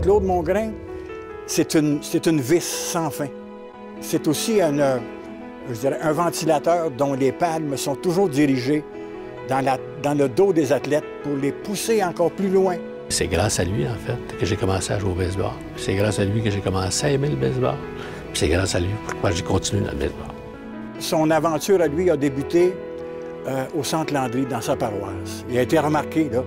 Claude Mongrain, c'est une vis sans fin. C'est aussi je dirais, un ventilateur dont les palmes sont toujours dirigées dans le dos des athlètes pour les pousser encore plus loin. C'est grâce à lui, en fait, que j'ai commencé à jouer au baseball. C'est grâce à lui que j'ai commencé à aimer le baseball. C'est grâce à lui pourquoi j'ai continué dans le baseball. Son aventure à lui a débuté au Centre Landry, dans sa paroisse. Il a été remarqué, là,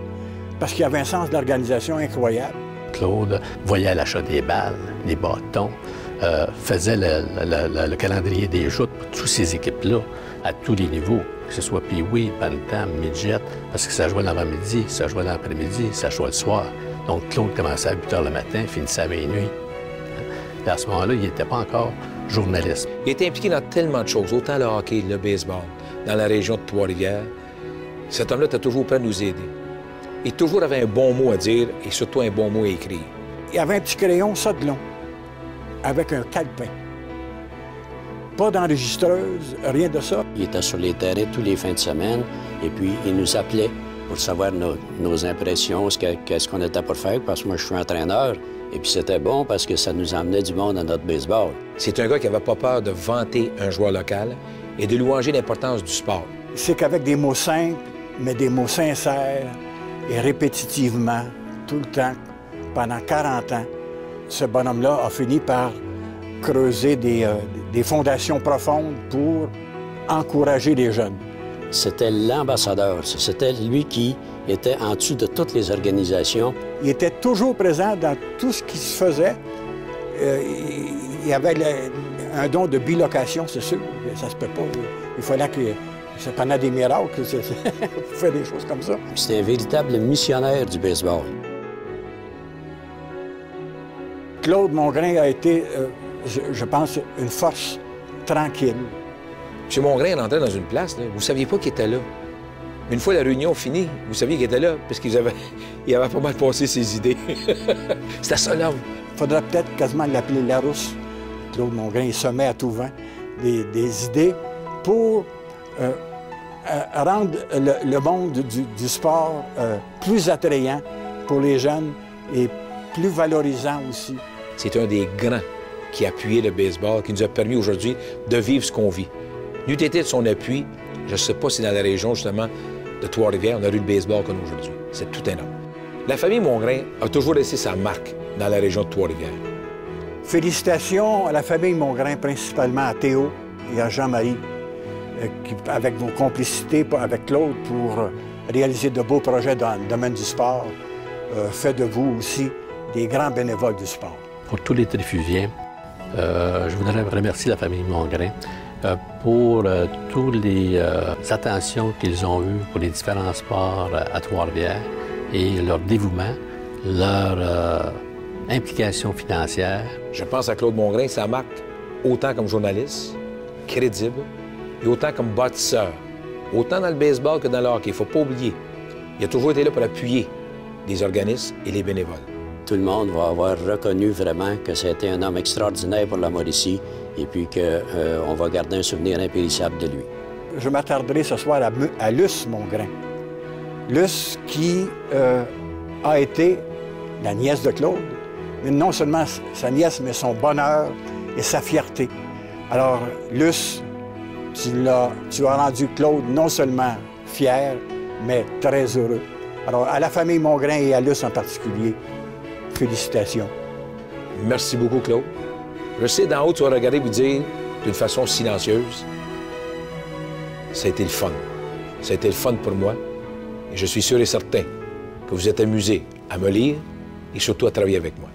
parce qu'il avait un sens d'organisation incroyable. Claude voyait l'achat des balles, des bâtons, faisait le calendrier des joutes pour toutes ces équipes-là, à tous les niveaux, que ce soit Pee-Wee, Bantam, Midget, parce que ça jouait l'avant-midi, ça jouait l'après-midi, ça jouait le soir. Donc Claude commençait à 8 h le matin, finissait à minuit. Et à ce moment-là, il n'était pas encore journaliste. Il était impliqué dans tellement de choses, autant le hockey, le baseball, dans la région de Trois-Rivières. Cet homme-là était toujours prêt à nous aider. Il toujours avait un bon mot à dire et surtout un bon mot à écrire. Il avait un petit crayon, ça de long, avec un calepin. Pas d'enregistreuse, rien de ça. Il était sur les terrains tous les fins de semaine et puis il nous appelait pour savoir nos impressions, qu'est-ce qu'on était pour faire, parce que moi, je suis entraîneur. Et puis c'était bon parce que ça nous emmenait du monde à notre baseball. C'est un gars qui n'avait pas peur de vanter un joueur local et de louanger l'importance du sport. C'est qu'avec des mots simples, mais des mots sincères, et répétitivement, tout le temps, pendant 40 ans, ce bonhomme-là a fini par creuser des fondations profondes pour encourager les jeunes. C'était l'ambassadeur. C'était lui qui était en dessous de toutes les organisations. Il était toujours présent dans tout ce qui se faisait. Il avait un don de bilocation, c'est sûr. Ça se peut pas. Il fallait que... Ça pendant des miracles, pour faire des choses comme ça. C'était un véritable missionnaire du baseball. Claude Mongrain a été, je pense, une force tranquille. M. Mongrain rentrait dans une place, là, vous ne saviez pas qu'il était là. Mais une fois la réunion finie, vous saviez qu'il était là, parce qu'il avait pas mal passé ses idées. C'était ça, l'homme. Il faudrait peut-être quasiment l'appeler Larousse. Claude Mongrain, il semait à tout vent des idées pour rendre le monde du sport plus attrayant pour les jeunes et plus valorisant aussi. C'est un des grands qui a appuyé le baseball, qui nous a permis aujourd'hui de vivre ce qu'on vit. N'eût été de son appui, je ne sais pas si dans la région, justement, de Trois-Rivières, on a eu le baseball comme aujourd'hui. C'est tout énorme. La famille Mongrain a toujours laissé sa marque dans la région de Trois-Rivières. Félicitations à la famille Mongrain, principalement à Théo et à Jean-Marie, avec vos complicités avec Claude pour réaliser de beaux projets dans le domaine du sport, fait de vous aussi des grands bénévoles du sport. Pour tous les Tréfusiens, je voudrais remercier la famille Mongrain pour toutes les attentions qu'ils ont eues pour les différents sports à Trois-Rivières et leur dévouement, leur implication financière. Je pense à Claude Mongrain, sa marque, autant comme journaliste, crédible, et autant comme bâtisseur, autant dans le baseball que dans le hockey. Il ne faut pas oublier, il a toujours été là pour appuyer les organismes et les bénévoles. Tout le monde va avoir reconnu vraiment que c'était un homme extraordinaire pour la Mauricie et puis qu'on va garder un souvenir impérissable de lui. Je m'attarderai ce soir à Luce Mongrain. Luce qui a été la nièce de Claude, mais non seulement sa nièce, mais son bonheur et sa fierté. Alors, Luce, tu as rendu Claude non seulement fier, mais très heureux. Alors, à la famille Mongrain et à Luce en particulier, félicitations. Merci beaucoup, Claude. Je sais, d'en haut, tu vas regarder et vous dire, d'une façon silencieuse, ça a été le fun. Ça a été le fun pour moi. Et je suis sûr et certain que vous êtes amusé à me lire et surtout à travailler avec moi.